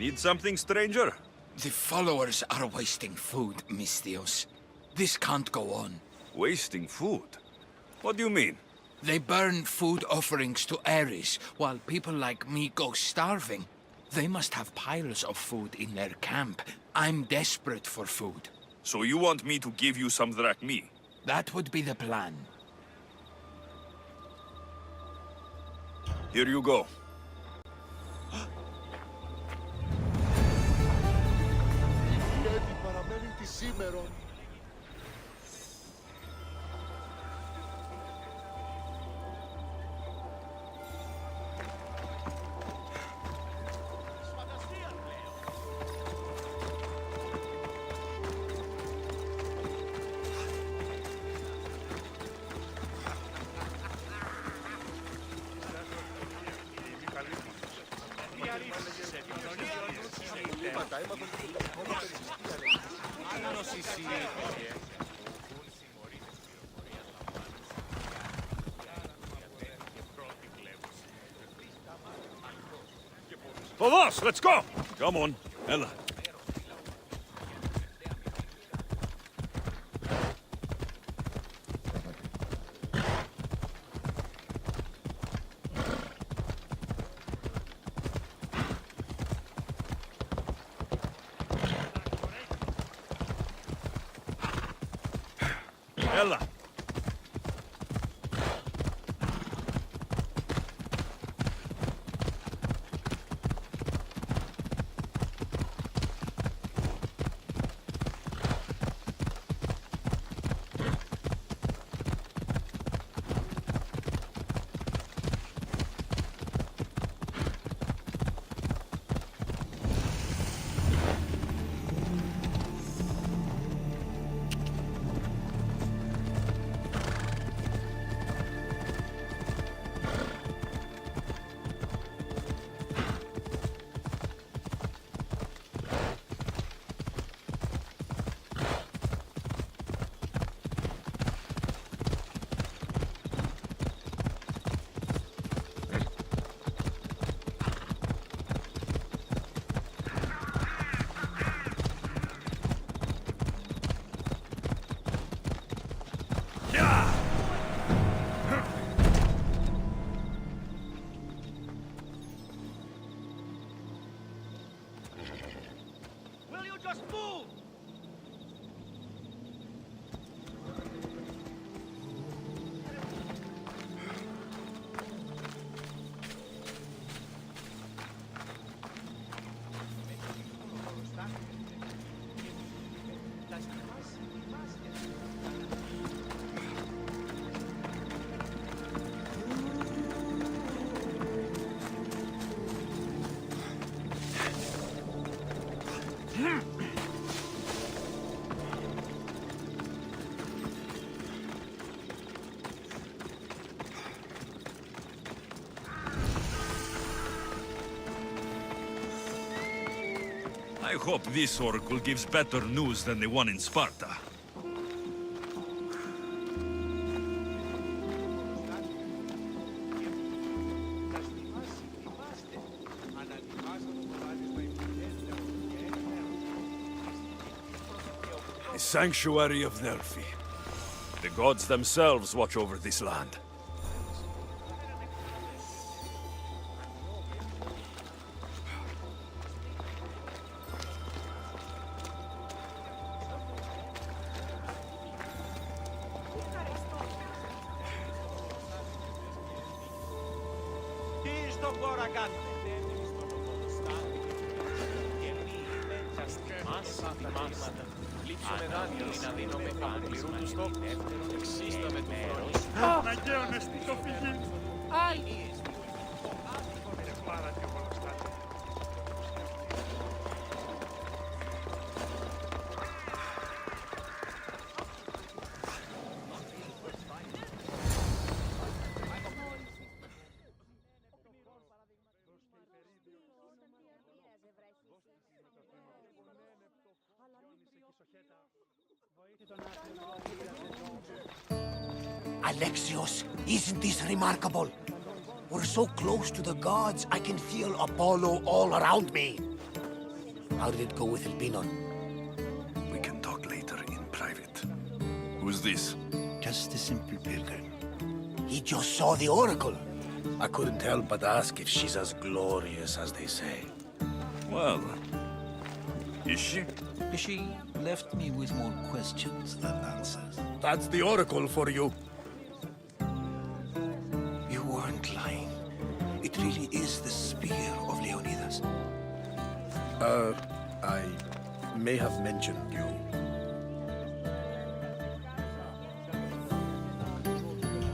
Need something, stranger? The followers are wasting food, Misthios. This can't go on. Wasting food? What do you mean? They burn food offerings to Ares, while people like me go starving. They must have piles of food in their camp. I'm desperate for food. So you want me to give you some drachmi? That would be the plan. Here you go. Vamos, let's go! Come on, Ella. Ella. I hope this oracle gives better news than the one in Sparta. The sanctuary of Delphi. The gods themselves watch over this land. Alexios, isn't this remarkable? We're so close to the gods, I can feel Apollo all around me. How did it go with Elpinon? We can talk later in private. Who's this? Just a simple pilgrim. He just saw the oracle. I couldn't help but ask if she's as glorious as they say. Well, is she? She left me with more questions than answers. That's the oracle for you. You weren't lying. It really is the spear of Leonidas. I may have mentioned you.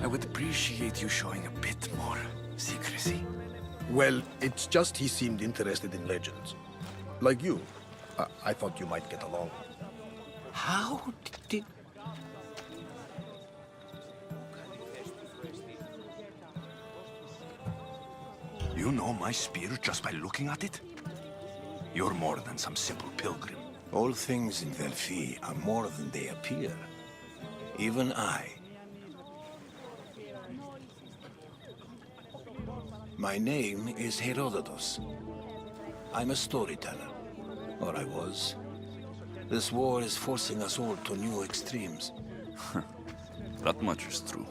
I would appreciate you showing a bit more secrecy. Well, it's just he seemed interested in legends. Like you. I thought you might get along. How did... You know my spear just by looking at it? You're more than some simple pilgrim. All things in Delphi are more than they appear. Even I. My name is Herodotus. I'm a storyteller. Or I was. This war is forcing us all to new extremes. That much is true.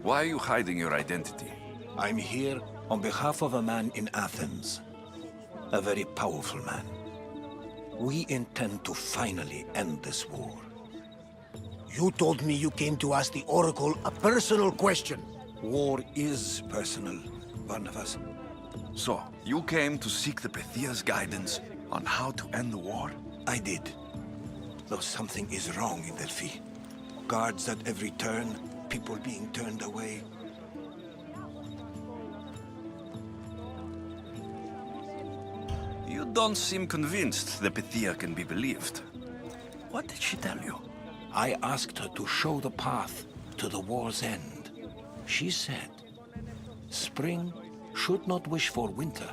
Why are you hiding your identity? I'm here on behalf of a man in Athens. A very powerful man. We intend to finally end this war. You told me you came to ask the oracle a personal question. War is personal, Barnabas. So, you came to seek the Pythia's guidance on how to end the war? I did. Though something is wrong in Delphi. Guards at every turn, people being turned away. You don't seem convinced the Pythia can be believed. What did she tell you? I asked her to show the path to the war's end. She said, spring should not wish for winter,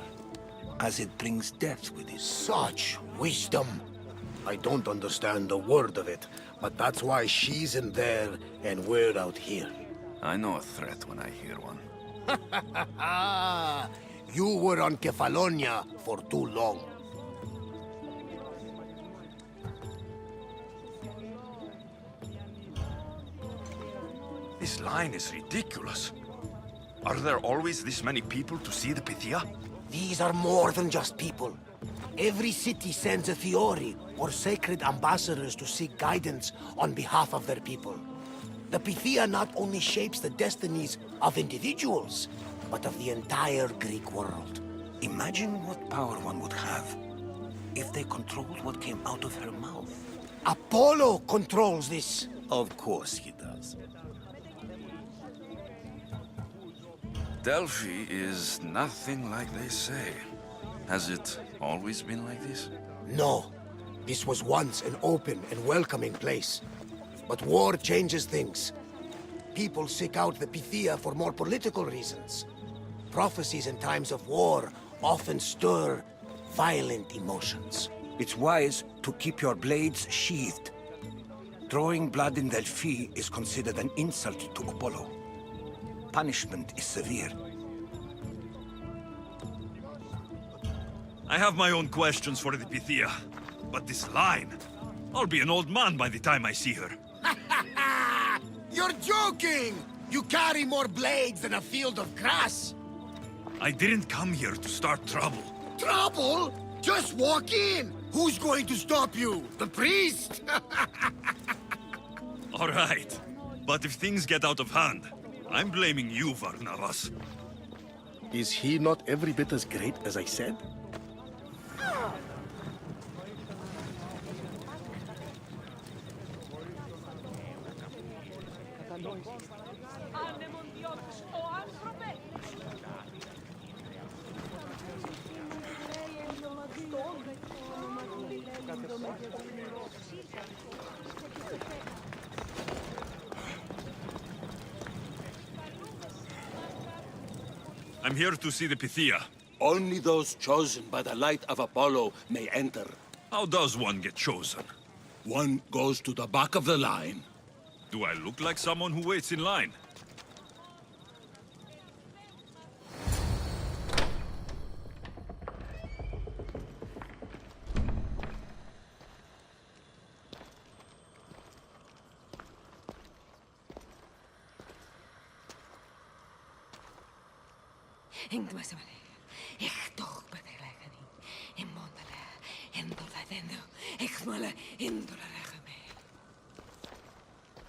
as it brings death with it. Such wisdom. I don't understand a word of it, but that's why she's in there and we're out here. I know a threat when I hear one. You were on Kefalonia for too long. This line is ridiculous. Are there always this many people to see the Pythia? These are more than just people. Every city sends a Theori, or sacred ambassadors to seek guidance on behalf of their people. The Pythia not only shapes the destinies of individuals, but of the entire Greek world. Imagine what power one would have if they controlled what came out of her mouth. Apollo controls this. Of course he does. Delphi is nothing like they say. Has it always been like this? No. This was once an open and welcoming place. But war changes things. People seek out the Pythia for more political reasons. Prophecies in times of war often stir violent emotions. It's wise to keep your blades sheathed. Drawing blood in Delphi is considered an insult to Apollo. Punishment is severe. I have my own questions for the Pythia. But this line... I'll be an old man by the time I see her. You're joking! You carry more blades than a field of grass! I didn't come here to start trouble. Trouble? Just walk in! Who's going to stop you? The priest? All right. But if things get out of hand, I'm blaming you, Varnavas. Is he not every bit as great as I said? I'm here to see the Pythia. Only those chosen by the light of Apollo may enter. How does one get chosen? One goes to the back of the line. Do I look like someone who waits in line?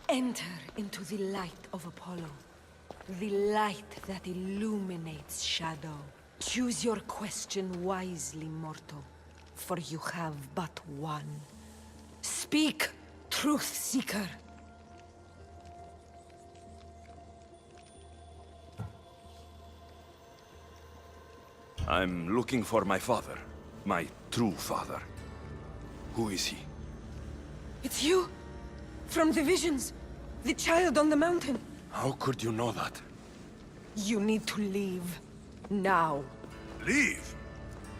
Enter into the light of Apollo, the light that illuminates shadow. Choose your question wisely, mortal, for you have but one. Speak, truth seeker. I'm looking for my father. My true father. Who is he? It's you! From the visions! The child on the mountain! How could you know that? You need to leave. Now. Leave?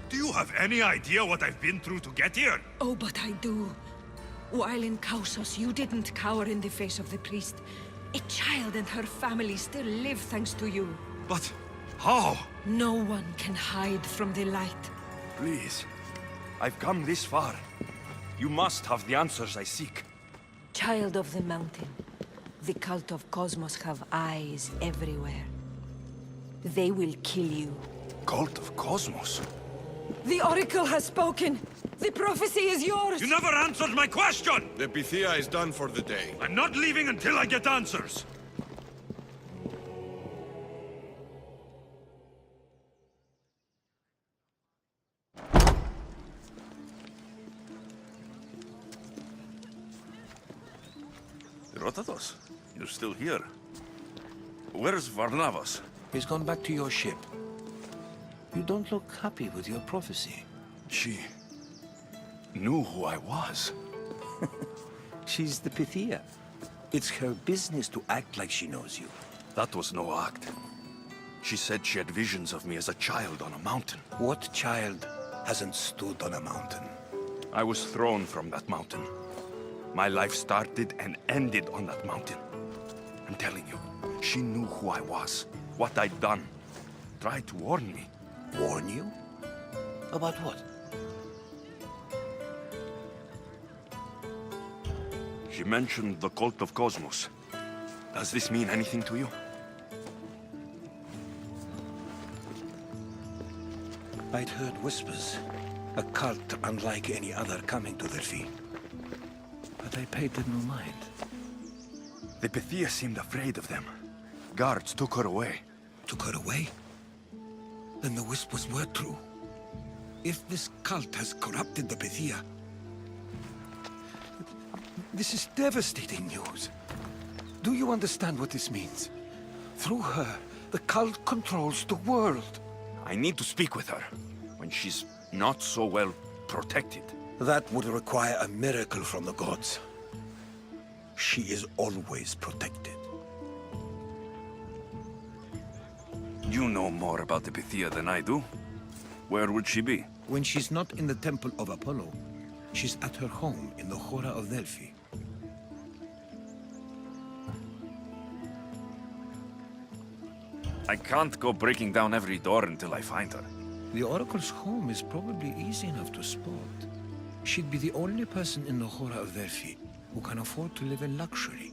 Do you have any idea what I've been through to get here? Oh, but I do. While in Kausos, you didn't cower in the face of the priest. A child and her family still live thanks to you. But how? No one can hide from the light. Please. I've come this far. You must have the answers I seek. Child of the mountain, the cult of Cosmos have eyes everywhere. They will kill you. Cult of Cosmos? The Oracle has spoken! The prophecy is yours! You never answered my question! The Pythia is done for the day. I'm not leaving until I get answers! Rotatos, you're still here. Where's Varnavas? He's gone back to your ship. You don't look happy with your prophecy. She knew who I was. She's the Pythia. It's her business to act like she knows you. That was no act. She said she had visions of me as a child on a mountain. What child hasn't stood on a mountain? I was thrown from that mountain. My life started and ended on that mountain. I'm telling you, she knew who I was, what I'd done. Tried to warn me. Warn you? About what? She mentioned the cult of Cosmos. Does this mean anything to you? I'd heard whispers. A cult unlike any other coming to Delphi. But I paid them no mind. The Pythia seemed afraid of them. Guards took her away. Took her away? Then the whispers were true. If this cult has corrupted the Pythia... This is devastating news. Do you understand what this means? Through her, the cult controls the world. I need to speak with her, when she's not so well protected. That would require a miracle from the gods. She is always protected. You know more about the Pythia than I do. Where would she be? When she's not in the temple of Apollo, she's at her home in the Hora of Delphi. I can't go breaking down every door until I find her. The Oracle's home is probably easy enough to spot. She'd be the only person in the Hora of Delphi who can afford to live in luxury.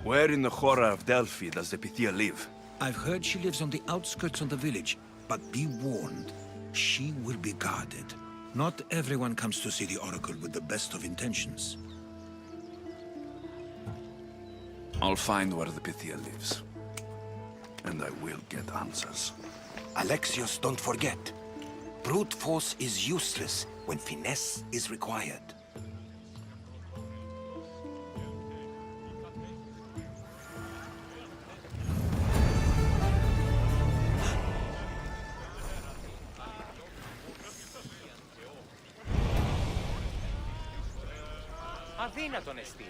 Where in the Hora of Delphi does the Pythia live? I've heard she lives on the outskirts of the village, but be warned, she will be guarded. Not everyone comes to see the Oracle with the best of intentions. I'll find where the Pythia lives. And I will get answers. Alexios, don't forget. Brute force is useless when finesse is required. Αδύνατον εστί.